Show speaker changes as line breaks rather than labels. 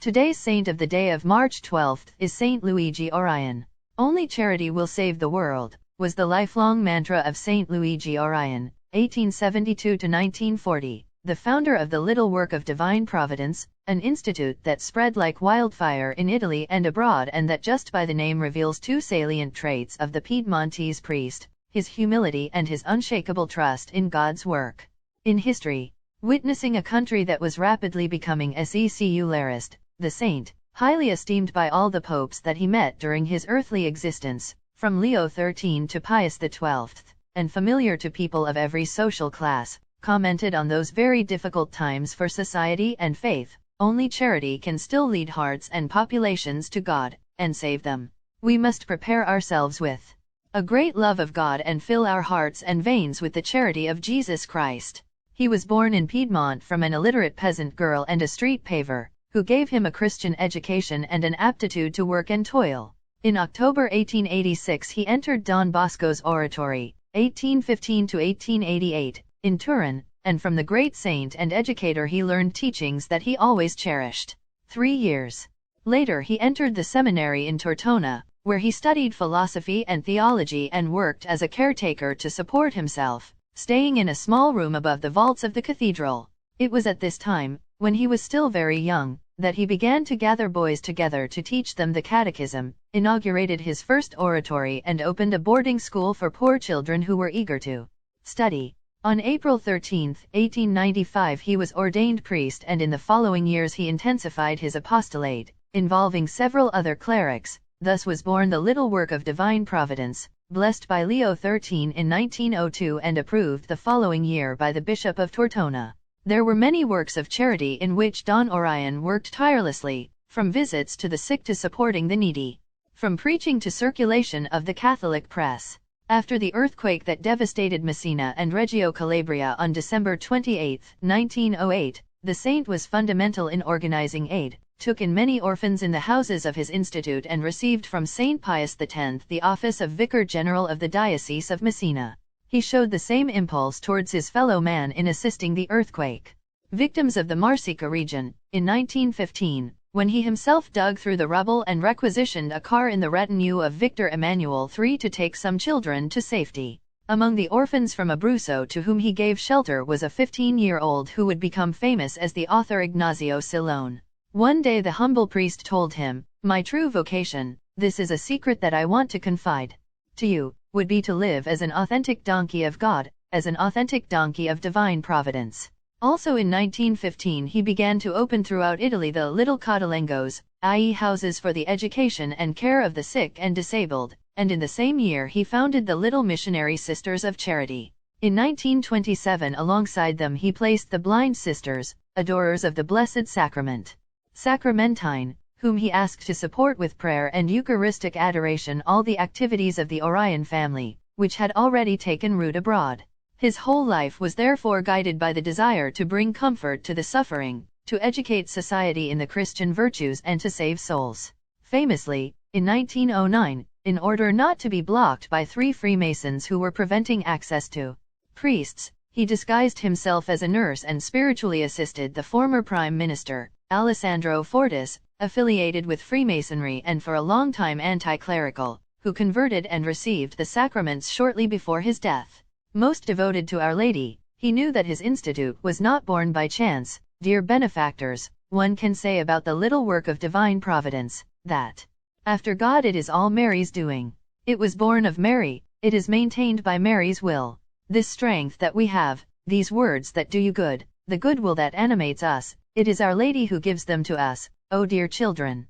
Today's saint of the day of March 12 is Saint Luigi Orione. Only charity will save the world, was the lifelong mantra of Saint Luigi Orione, 1872–1940, the founder of the Little Work of Divine Providence, an institute that spread like wildfire in Italy and abroad, and that just by the name reveals two salient traits of the Piedmontese priest: his humility and his unshakable trust in God's work. In history, witnessing a country that was rapidly becoming secularist, the saint, highly esteemed by all the popes that he met during his earthly existence, from Leo XIII to Pius XII, and familiar to people of every social class, commented on those very difficult times for society and faith. Only charity can still lead hearts and populations to God, and save them. We must prepare ourselves with a great love of God and fill our hearts and veins with the charity of Jesus Christ. He was born in Piedmont from an illiterate peasant girl and a street paver, who gave him a Christian education and an aptitude to work and toil. In October 1886 he entered Don Bosco's oratory, 1815–1888, in Turin, and from the great saint and educator he learned teachings that he always cherished. 3 years later he entered the seminary in Tortona, where he studied philosophy and theology and worked as a caretaker to support himself, staying in a small room above the vaults of the cathedral. It was at this time, when he was still very young, that he began to gather boys together to teach them the catechism, inaugurated his first oratory, and opened a boarding school for poor children who were eager to study. On April 13, 1895 he was ordained priest, and in the following years he intensified his apostolate, involving several other clerics. Thus was born the Little Work of Divine Providence, blessed by Leo XIII in 1902 and approved the following year by the Bishop of Tortona. There were many works of charity in which Don Orione worked tirelessly, from visits to the sick to supporting the needy, from preaching to circulation of the Catholic press. After the earthquake that devastated Messina and Reggio Calabria on December 28, 1908, the saint was fundamental in organizing aid, took in many orphans in the houses of his institute, and received from Saint Pius X the office of Vicar General of the Diocese of Messina. He showed the same impulse towards his fellow man in assisting the earthquake victims of the Marsica region. In 1915, when he himself dug through the rubble and requisitioned a car in the retinue of Victor Emmanuel III to take some children to safety. Among the orphans from Abruzzo to whom he gave shelter was a 15-year-old who would become famous as the author Ignazio Silone. One day the humble priest told him, "My true vocation, this is a secret that I want to confide to you, would be to live as an authentic donkey of God, as an authentic donkey of divine providence." Also in 1915 he began to open throughout Italy the little Cotalengos, i.e. houses for the education and care of the sick and disabled, and in the same year he founded the Little Missionary Sisters of Charity. In 1927 alongside them he placed the Blind Sisters, adorers of the Blessed Sacrament, Sacramentine, whom he asked to support with prayer and Eucharistic adoration all the activities of the Orione family, which had already taken root abroad. His whole life was therefore guided by the desire to bring comfort to the suffering, to educate society in the Christian virtues, and to save souls. Famously, in 1909, in order not to be blocked by 3 Freemasons who were preventing access to priests, he disguised himself as a nurse and spiritually assisted the former Prime Minister, Alessandro Fortis, affiliated with Freemasonry and for a long time anti-clerical, who converted and received the sacraments shortly before his death. Most devoted to Our Lady, he knew that his institute was not born by chance. Dear benefactors, one can say about the Little Work of Divine Providence, that after God it is all Mary's doing. It was born of Mary, it is maintained by Mary's will. This strength that we have, these words that do you good, the good will that animates us, it is Our Lady who gives them to us, oh dear children.